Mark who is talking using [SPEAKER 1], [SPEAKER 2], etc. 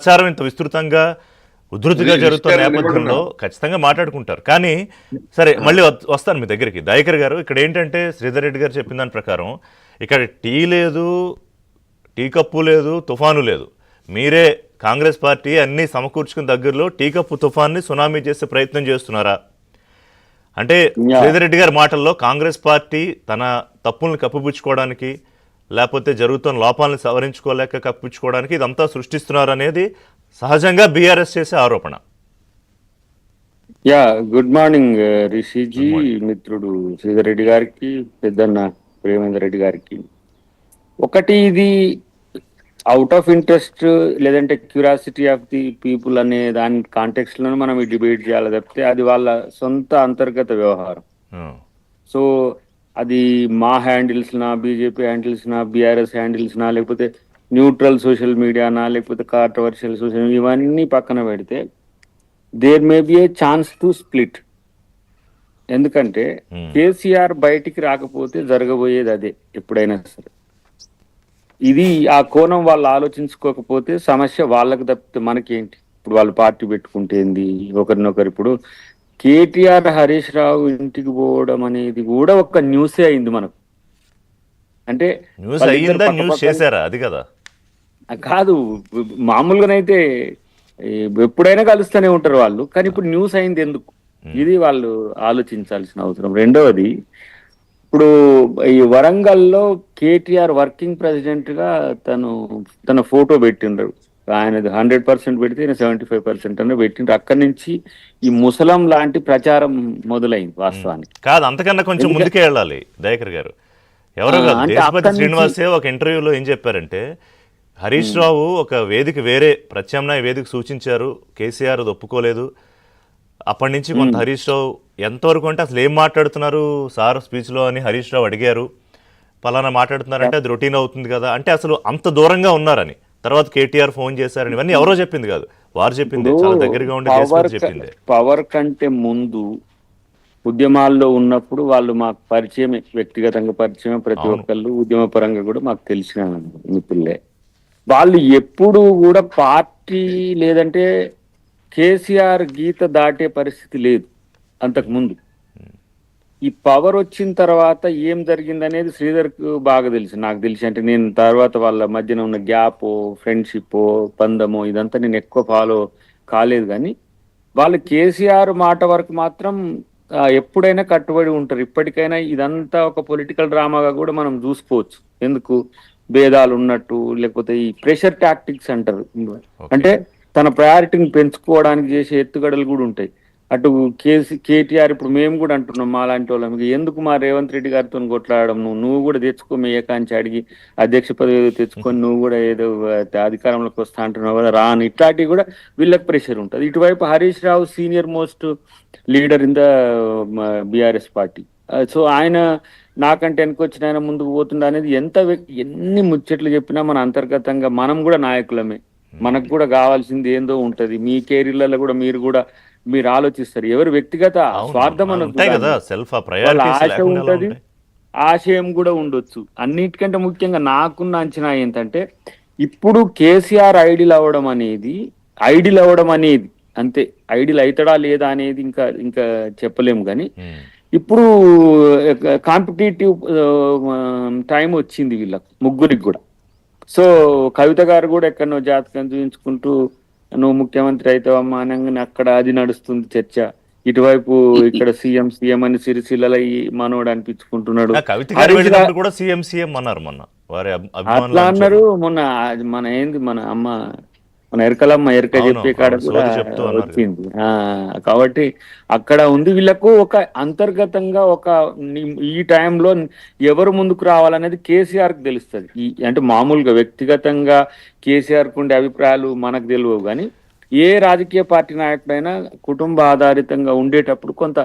[SPEAKER 1] ప్రచారం ఇంత విస్తృతంగా ఉధృతిగా జరుగుతున్న నేపథ్యంలో ఖచ్చితంగా మాట్లాడుకుంటారు. కానీ సరే మళ్ళీ వస్తాను మీ దగ్గరికి. దయాకర్ గారు, ఇక్కడ ఏంటంటే శ్రీధర్ రెడ్డి గారు చెప్పిన దాని ప్రకారం ఇక్కడ టీ లేదు, టీ కప్పు లేదు, తుఫాను లేదు. మీరే కాంగ్రెస్ పార్టీ అన్నీ సమకూర్చుకున్న దగ్గరలో టీ కప్పు తుఫాన్ని సునామీ చేసే ప్రయత్నం చేస్తున్నారా? అంటే శ్రీధర్ రెడ్డి గారి మాటల్లో కాంగ్రెస్ పార్టీ తన తప్పుల్ని కప్పిపుచ్చుకోవడానికి, లేకపోతే జరుగుతున్న లోపాలను సవరించుకోలేక కప్పించుకోవడానికి ఇదంతా సృష్టిస్తున్నారు అనేది సహజంగా బీఆర్ఎస్ చేసే ఆరోపణ.
[SPEAKER 2] గుడ్ మార్నింగ్ రిషిజీ, మిత్రుడు శ్రీధర్ రెడ్డి గారికి, పెద్దన్న ప్రేమేందర్ రెడ్డి గారికి. ఒకటి, ఇది అవుట్ ఆఫ్ ఇంట్రెస్ట్ లేదంటే క్యూరియాసిటీ ఆఫ్ ది పీపుల్ అనే దాని కాంటెక్స్ట్ లోనే మనం ఈ డిబేట్ చేయాలి తప్పితే అది వాళ్ళ సొంత అంతర్గత వ్యవహారం. సో అది మా హ్యాండిల్స్నా, బీజేపీ హ్యాండిల్స్నా, బీఆర్ఎస్ హ్యాండిల్స్నా, లేకపోతే న్యూట్రల్ సోషల్ మీడియానా, లేకపోతే కాంట్రవర్షియల్ సోషల్ మీడియా, ఇవన్నీ పక్కన పెడితే there may be a chance to split. ఎందుకంటే కేసీఆర్ బయటికి రాకపోతే జరగబోయేది అదే ఎప్పుడైనా సరే. ఇది ఆ కోణం వాళ్ళు ఆలోచించుకోకపోతే సమస్య వాళ్ళకి తప్పితే మనకేంటి? ఇప్పుడు వాళ్ళు పార్టీ పెట్టుకుంటే ఏంది, ఒకరినొకరు. ఇప్పుడు కేటీఆర్ హరీష్ రావు ఇంటికి పోవడం అనేది కూడా ఒక న్యూసే అయింది మనకు. అంటే
[SPEAKER 1] అది కదా
[SPEAKER 2] కాదు, మామూలుగానైతే ఎప్పుడైనా కలుస్తూనే ఉంటారు వాళ్ళు, కానీ ఇప్పుడు న్యూస్ అయింది ఎందుకు? ఇది వాళ్ళు ఆలోచించాల్సిన అవసరం. రెండవది, ఇప్పుడు ఈ వరంగల్లో కేటీఆర్ వర్కింగ్ ప్రెసిడెంట్ గా తన ఫోటో పెట్టిండ్రు. ఆయనది 100% పెడితే 75% అనే పెట్టిండ్రు. అక్కడి నుంచి ఈ ముసలం లాంటి ప్రచారం మొదలైంది వాస్తవానికి.
[SPEAKER 1] కాదు, అంతకన్నా కొంచెం ముందుకే వెళ్ళాలి దయాకర్ గారు. ఎవరో దేశపతి శ్రీనివాసే ఒక ఇంటర్వ్యూలో ఏం చెప్పారంటే, హరీష్ రావు ఒక వేదిక, వేరే ప్రత్యామ్నాయ వేదిక సూచించారు, కేసీఆర్ అది ఒప్పుకోలేదు. అప్పటి నుంచి కొంత హరీష్ రావు ఎంతవరకు అంటే అసలు ఏం మాట్లాడుతున్నారు సార్ స్పీచ్లో అని హరీష్ రావు అడిగారు. పలానా మాట్లాడుతున్నారంటే అది రొటీన్ అవుతుంది కదా, అంటే అసలు అంత దూరంగా ఉన్నారని. తర్వాత కేటీఆర్ ఫోన్ చేశారని, ఇవన్నీ ఎవరో చెప్పింది కాదు, వారు చెప్పింది, చాలా దగ్గరగా ఉండి చెప్పింది.
[SPEAKER 2] పవర్ కంటే ముందు ఉద్యమాల్లో ఉన్నప్పుడు వాళ్ళు మాకు పరిచయమే, వ్యక్తిగతంగా పరిచయం. ప్రతి ఒక్కళ్ళు ఉద్యమ పరంగా కూడా మాకు తెలిసిన మిత్రులే. వాళ్ళు ఎప్పుడు కూడా పార్టీ లేదంటే కేసీఆర్ గీత దాటే పరిస్థితి లేదు అంతకు ముందు. ఈ పవర్ వచ్చిన తర్వాత ఏం జరిగింది అనేది శ్రీధర్కు బాగా తెలుసు, నాకు తెలిసి. అంటే నేను తర్వాత వాళ్ళ మధ్యన ఉన్న గ్యాప్, ఫ్రెండ్షిప్, పందమో ఇదంతా నేను ఎక్కువ ఫాలో కాలేదు. కానీ వాళ్ళు కేసీఆర్ మాట వరకు మాత్రం ఎప్పుడైనా కట్టుబడి ఉంటారు. ఇప్పటికైనా ఇదంతా ఒక పొలిటికల్ డ్రామాగా కూడా మనం చూసుకోవచ్చు. ఎందుకు భేదాలు ఉన్నట్టు, లేకపోతే ఈ ప్రెషర్ టాక్టిక్స్ అంటారు. అంటే తన ప్రయారిటీని పెంచుకోవడానికి చేసే ఎత్తుగడలు కూడా ఉంటాయి. అటు కేటీఆర్, ఇప్పుడు మేము కూడా అంటున్నాం మా లాంటి వాళ్ళం, ఎందుకు మా రేవంత్ రెడ్డి గారితో కొట్లాడడం, నువ్వు కూడా తెచ్చుకో, మీ ఏకాంచి అడిగి అధ్యక్ష పదవి తెచ్చుకొని నువ్వు కూడా ఏదో అధికారంలోకి వస్తా అంటున్నావు కదా, రాని. ఇట్లాంటివి కూడా వీళ్ళకి ప్రెషర్ ఉంటుంది. ఇటువైపు Harish Rao senior most leader in the BRS party. So ఆయన నాకంటే వెనుకొచ్చిన ఆయన ముందుకు పోతుండ అనేది ఎన్ని ముచ్చట్లు చెప్పినా మన అంతర్గతంగా మనం కూడా నాయకులమే. మనకు కూడా కావాల్సింది ఏందో ఉంటది. మీ కెరీర్లలో కూడా మీరు ఆలోచిస్తారు. ఎవరు వ్యక్తిగత స్వార్థం ఆశ ఉంటది, ఆశయం కూడా ఉండొచ్చు. అన్నిటికంటే ముఖ్యంగా నాకున్న అంచనా ఏంటంటే, ఇప్పుడు కేసీఆర్ ఐడిల్ అవ్వడం అనేది అంతే. ఐడిల్ అవుతాడా లేదా అనేది ఇంకా చెప్పలేము. కానీ ఇప్పుడు కాంపిటేటివ్ టైం వచ్చింది వీళ్ళకు ముగ్గురికి కూడా. సో కవిత గారు కూడా ఎక్కడనో జాతకం చూపించుకుంటూ నువ్వు ముఖ్యమంత్రి అవుతావమ్మా అనగానే అక్కడ అది నడుస్తుంది చర్చ. ఇటువైపు ఇక్కడ సీఎం అని సిరిసిల్ల మనోడు అనిపించుకుంటున్నాడు. అట్లా అన్నారు మొన్న. మన ఎరకలమ్మ చెప్పే కాడ కూడా వచ్చింది. కాబట్టి అక్కడ ఉంది. వీళ్ళకు ఒక అంతర్గతంగా ఈ టైంలో ఎవరు ముందుకు రావాలనేది కేసీఆర్ కు తెలుస్తుంది. అంటే మామూలుగా వ్యక్తిగతంగా కేసీఆర్ కు ఉండే అభిప్రాయాలు మనకు తెలియవు. కానీ ఏ రాజకీయ పార్టీ నాయకుడైనా కుటుంబ ఆధారితంగా ఉండేటప్పుడు కొంత